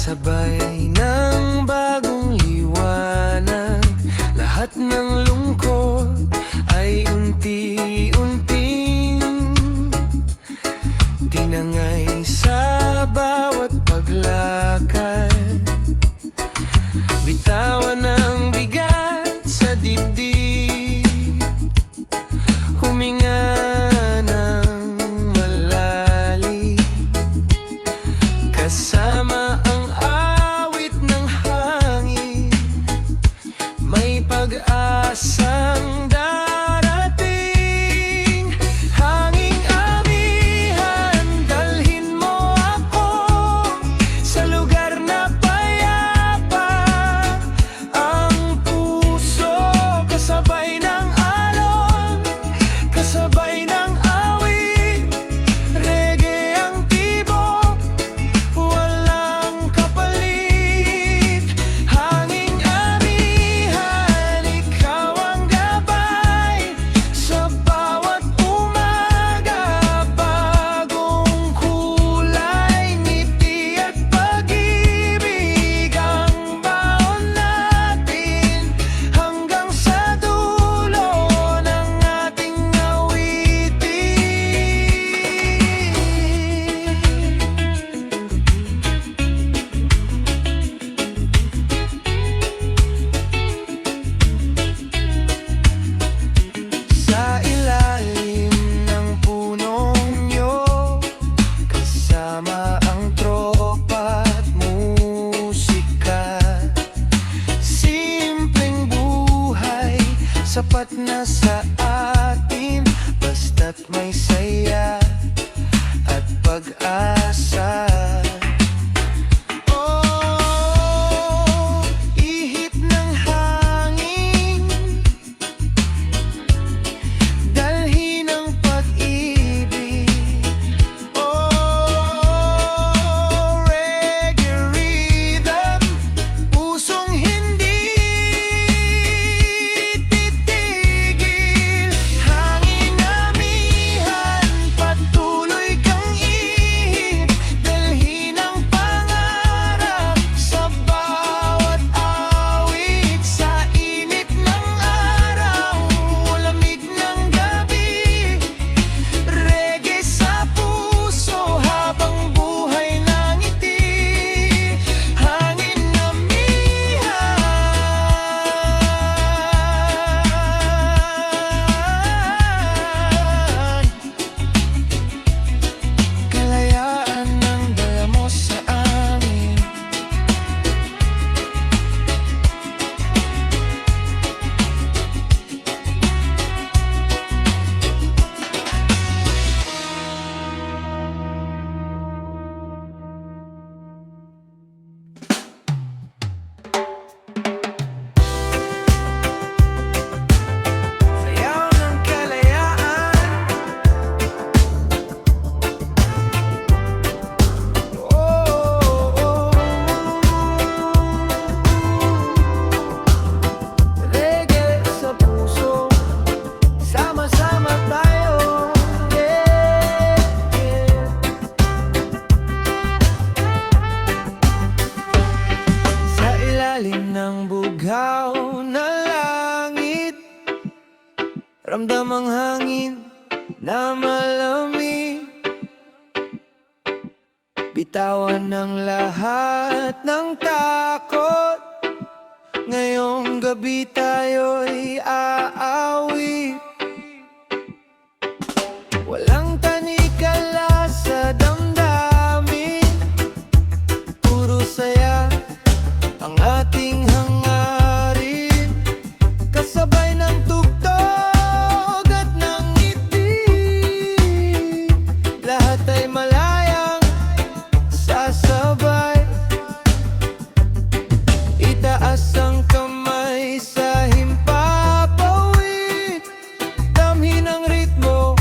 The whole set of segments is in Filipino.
Sabay ng bagong liwanag, lahat ng lungkot ay unti-unting tinangay sa bawat paglakad. Bitawan ang bigat sa dibdib, huminga ng malalim, kasama ang awit ng hangin. May pag-asang darating, hanging amihan, dalhin mo ako sa lugar na payapa. Ang puso kasabay ng alon, kasabay ng awit, reggae ang tibok, walang kapalit. Hanging amihan, ikaw ang gabay sa bawat umaga. Bagong kulay, ngiti at pag-ibig ang baon natin hanggang sa dulo ng ating awitin. Sa ilalim ng punong nyo, kasama ang tropa at musika. Simpleng buhay, sapat na sa atin, basta't may saya at pag-asa. Oh, ihip ng hangin, dalhin ang pag-ibig. Oh, reggae rhythm, pusong hindi titigil. Hangin amihan, patuloy kang ihip, dalhin ang pangarap sa bawat awit. Sa init ng araw, lamig ng gabi, reggae sa puso habang buhay ng ngiti. Hangin amihan, kalayaan ang dala mo sa amin. Sayaw ng kalayaan. Reggae sa puso, sama-sama tayo. Yeah, yeah. Sa ilalim ng bugaw na langit, ramdam ang hangin na malamig. Bitawan ng lahat ng takot, ngayong gabi tayo'y aawit. Walang tanikala sa damdamin, puro saya ang ating hangarin. Kasabay ng tugtog at ng ngiti, lahat ay malayang sasabay. Itaas ang kamay sa himpapawid, damhin ang ritmo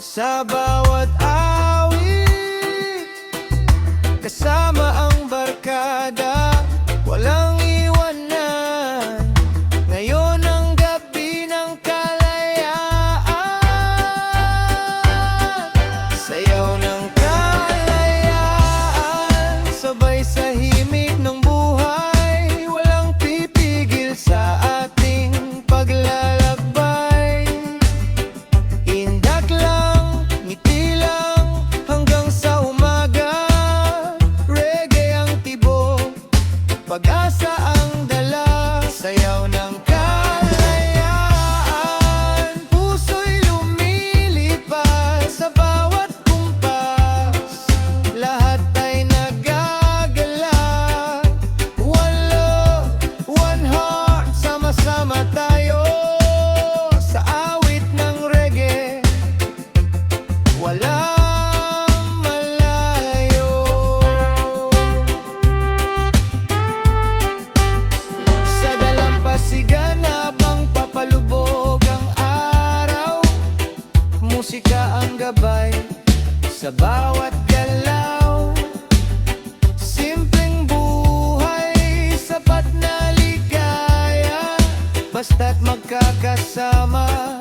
sa bawat awit. Kasama ang barkada, walang iwan. pag-asa ang dala. Sayaw ng kalayaan, puso'y lumilipas sa bawat kumpas. Lahat ay nagagala. One love, one heart, sama-sama tayo sa awit ng reggae. Walang malayo. Sa dalampasigan habang papalubog ang araw, musika ang gabay sa bawat galaw. Simpleng buhay, sapat na ligaya, basta't magkakasama,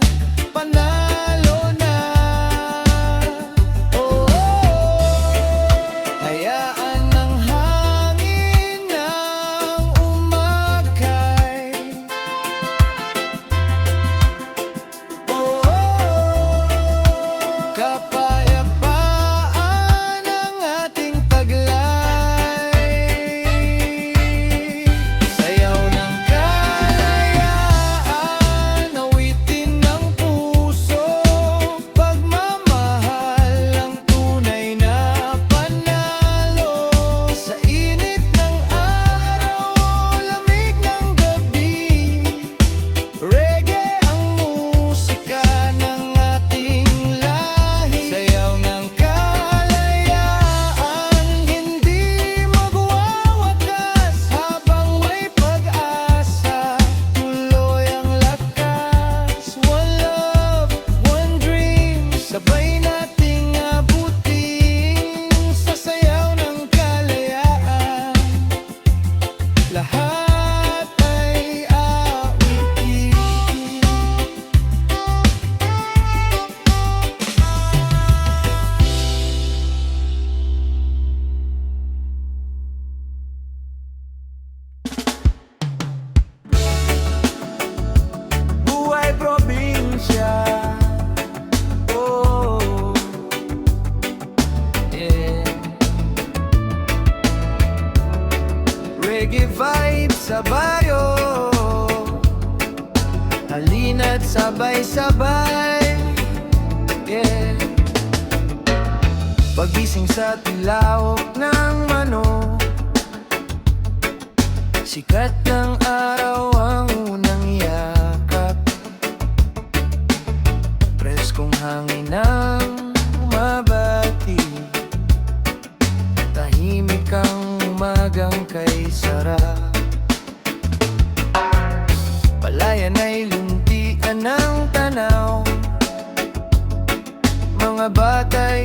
panalo na. Oh, hayaan ng hangin ng umakay. Oh, kapayapaan ang ating taglay. Sayaw ng kalayaan, awitin ng puso. Pagmamahal ang tunay na panalo. Sa init ng araw, lamig ng gabi, reggae ang musika ng ating lahi. Sayaw ng kalayaan, hindi magwawakas. Habang may pag-asa, tuloy ang lakas. One love, one dream, sabay nating abutin. Sa sayaw ng kalayaan, lahat ay awitin. Buhay probinsya. Oh, yeah. Reggae vibe sa baryo, halina't sabay-sabay. Yeah. Pagising sa tilaok ng manok, sikat ng araw ang unang yakap. Preskong hangin ang umabati, tahimik ang umagang kay sarap. Palayan ay luntian ng tanaw, mga batay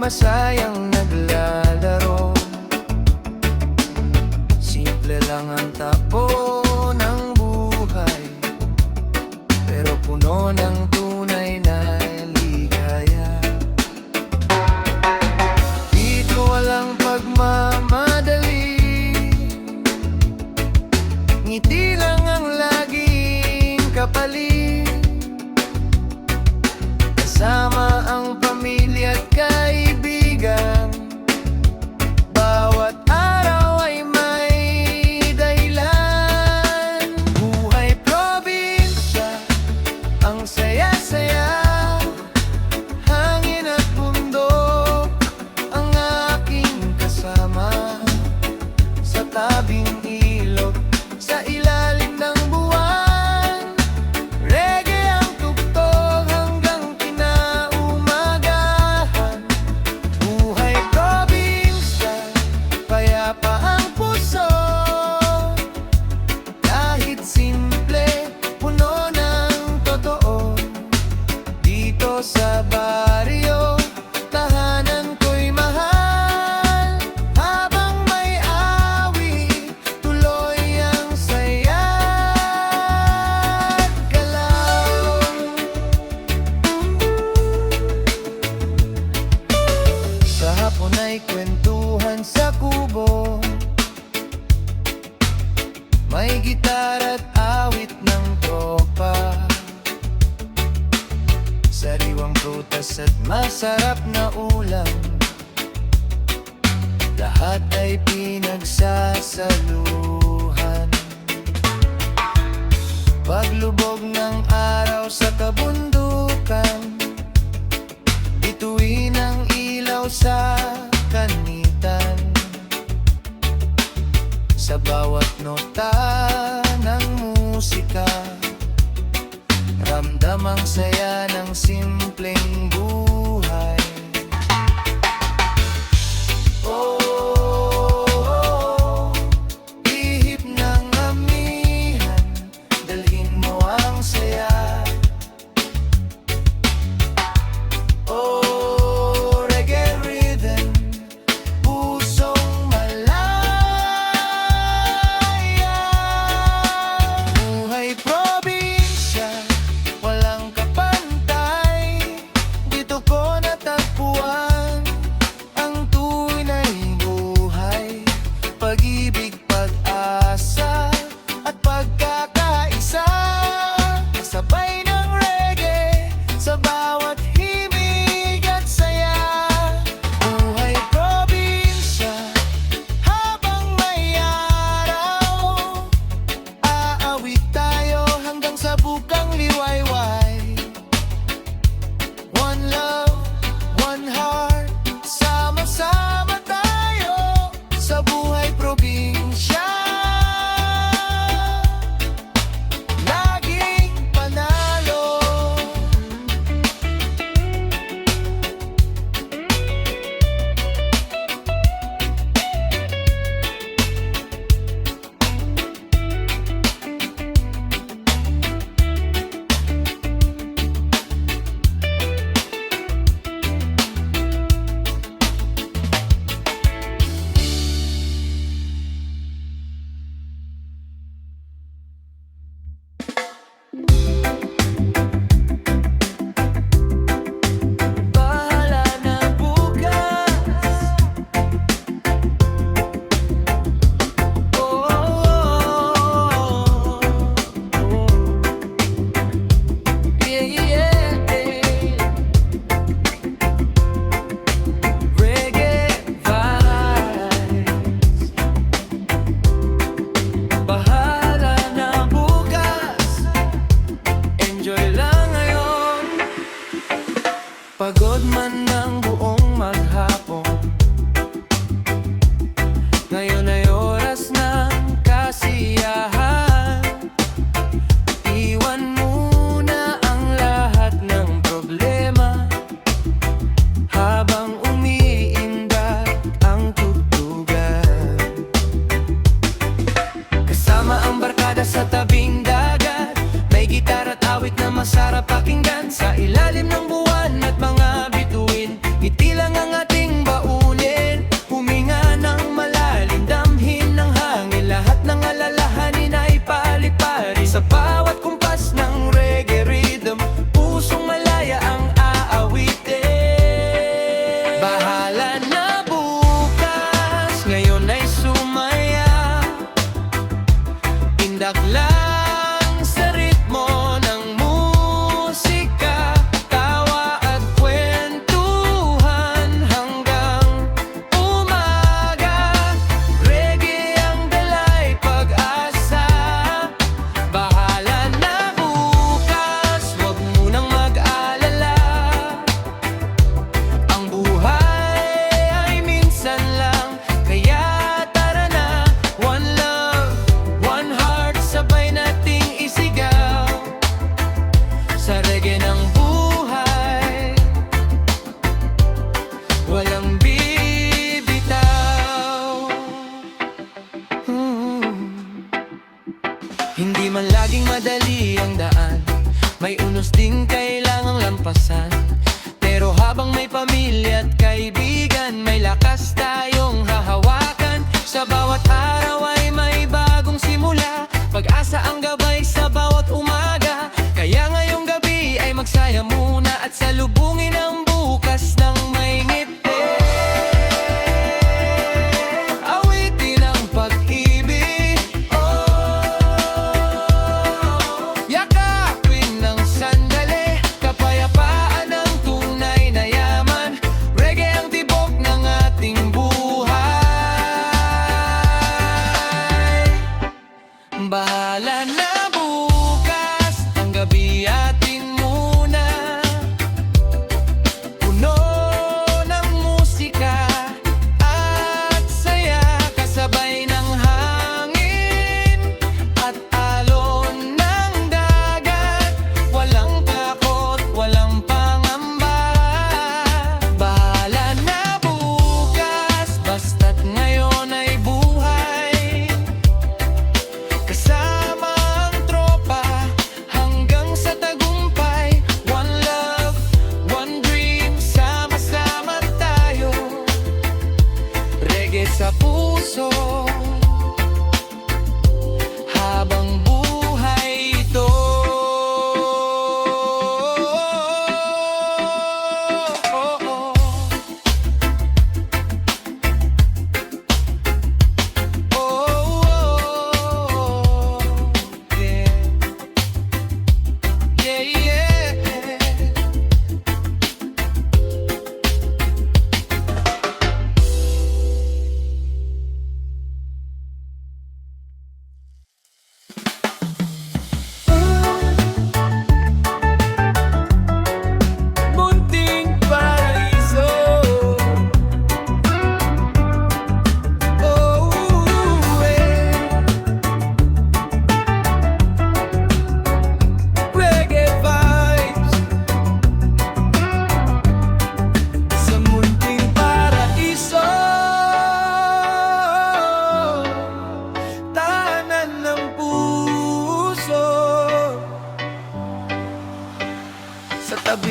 masayang naglalaro. Simple lang ang takbo ng buhay, pero puno ng tunay na ligaya. Dito walang pagmamadali, ngiti lang ang laging kapalit. Kasama ang pamilya at kaibigan, bawat araw ay may dahilan. Buhay probinsya, ang saya-saya, hangin at bundok ang aking kasama. Sa tabing ilog, sa ilalim ng buwan, reggae ang tugtog hanggang kinaumagahan. Buhay probinsya, payapa ang puso, kahit simple, puno ng totoo. Dito sa baryo, tahanan ko'y mahal. Habang may awit, tuloy ang saya at galaw. Sa hapon ay kwentuhan sa kubo, may gitara at awit ng tropa. Sariwang prutas at masarap na ulam, lahat ay pinagsasaluhan. paglubog ng araw sa kabundukan, bituin ang ilaw sa kanitan. Sa bawat nota ng musika, ramdam ang saya ng simpleng buhay. Oh, ihip ng amihan, dalhin mo ang saya. Oh, reggae rhythm, pusong malaya. Buhay probinsya, walang kapantay. Dito ko natagpuan ang tunay buhay, pag-ibig, pag-asa at pagkakaisa. Kasabay ng reggae sa bawat himig at saya. Buhay probinsya, habang may araw, aawit tayo hanggang sa bukang liwayway. One love, one heart, sama-sama tayo sa buhay probinsya. Laging panalo. Bahala na bukas. Reggae vibes. Bahala na bukas. Enjoy lang ngayon. Pagod man ng buong maghapon, ngayon ay oras ng kasiyahan. Iwan muna ang lahat ng problema habang umiindak ang tugtugan. Kasama ang barkada sa tabing dagat, may gitar at awit na masarap pakinggan. Sa ilalim ng buwan at mga bituin, ngiti lang ang ating baunin. Huminga ng malalim, damhin ng hangin, lahat ng alalahanin ay pali-pali. Sa bawat kumpas ng reggae rhythm, pusong malaya ang aawitin. Bahala na bukas, ngayon ay sumaya. Indak lang sa ritmo ng musika, tawa at kwentuhan hanggang umaga. Reggae ang dalay pag-asa. Bahala na bukas, wag munang mag-alala. Ang buhay ay minsan lang, kaya tara na. One love, one heart, sabay nating isigaw sa reggae ng buhay, walang bibitaw. Hindi man laging madali ang daan, may unos ding kailangang lampasan. Pero habang may pamilya at kaibigan, may lakas tayong hahawakan. Sa bawat araw ay may bagong simula, pag-asa ang gabay sa bawat umaga. Kaya ngayong gabi ay magsaya muna at salubungin ang bukas ng may ngiti. Awitin ang pag-ibig, yakapin ng sandali, kapayapaan ang tunay na yaman. Reggae ang tibok ng ating buhay. Bahala na bukas.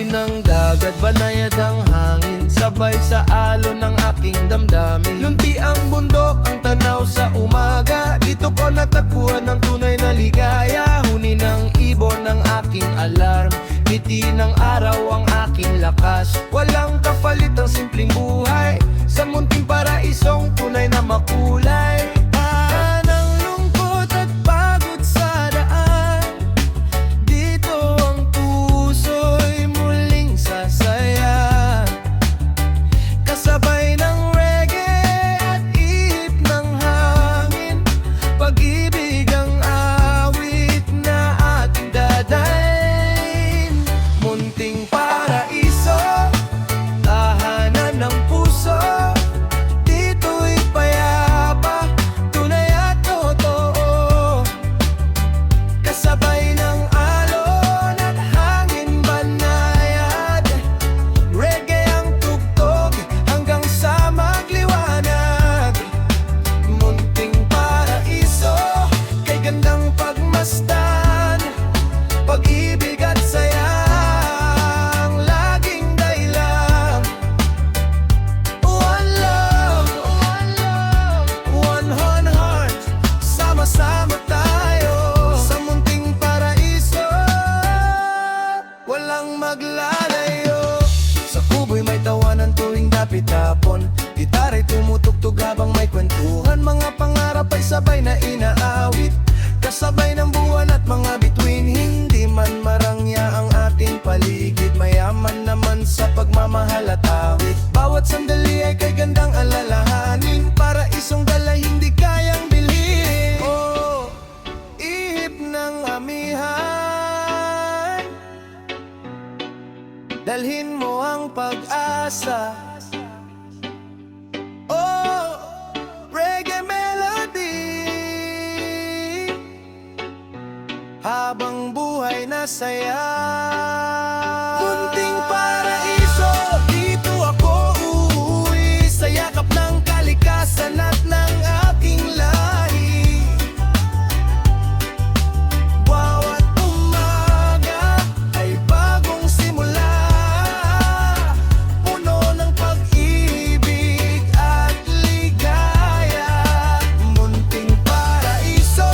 ng dagat, banayad ang hangin, sabay sa alon ng aking damdamin. Lunti ang bundok, ang tanaw sa umaga, dito ko natagpuan ng tunay na ligaya. Huni ng ibon ng aking alarm, ngiti ng araw ang aking lakas. Walang kapalit ang simpleng buhay, sa munting paraisong tunay na makulay. Ng lungkot at pagod sa daan, dito ang puso'y muling sasaya. Kasabay ng reggae at ihip ng hangin, pag-ibig ang awit na ating dadain. Munting paraiso, tahanan ng puso, dito'y payapa, tunay at totoo. Kasabay ng alon at hangin banayad, reggae ang tugtog hanggang sa magliwanag. Munting paraiso, kay gandang pagmasdan, pag-ibig at saya ang laging dailang. One love, one heart, sama-sama tayo sa munting paraiso, walang maglalayo. Sa kubo'y may tawanan tuwing dapit hapon, gitara'y tumutugtog habang may kwentuhan, mga pangarap ay sabay na inaawit, kasabay ng buwan at mga bituin. Hindi man marangya ang ating paligid, mayaman naman sa pagmamahal at awit. Bawat sandali ay kay gandang alalahanin, para isang dala hindi kayang bilhin. Oh, ihip ng amihan, dalhin mo ang pag-asa. Oh, reggae melody, habang buhay na saya. Munting paraiso, dito ako uuwi, sa yakap ng kalikasan at ng aking lahi. Bawat umaga ay bagong simula, puno ng pag-ibig at ligaya. Munting paraiso,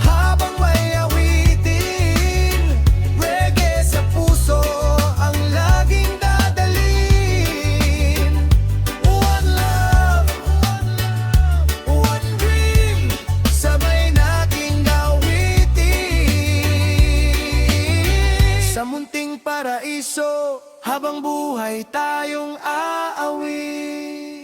habang may awitin, reggae sa puso ang laging dadalhin. One love, one dream, sabay nating gawitin. Sa munting paraiso, habang buhay tayong aawit.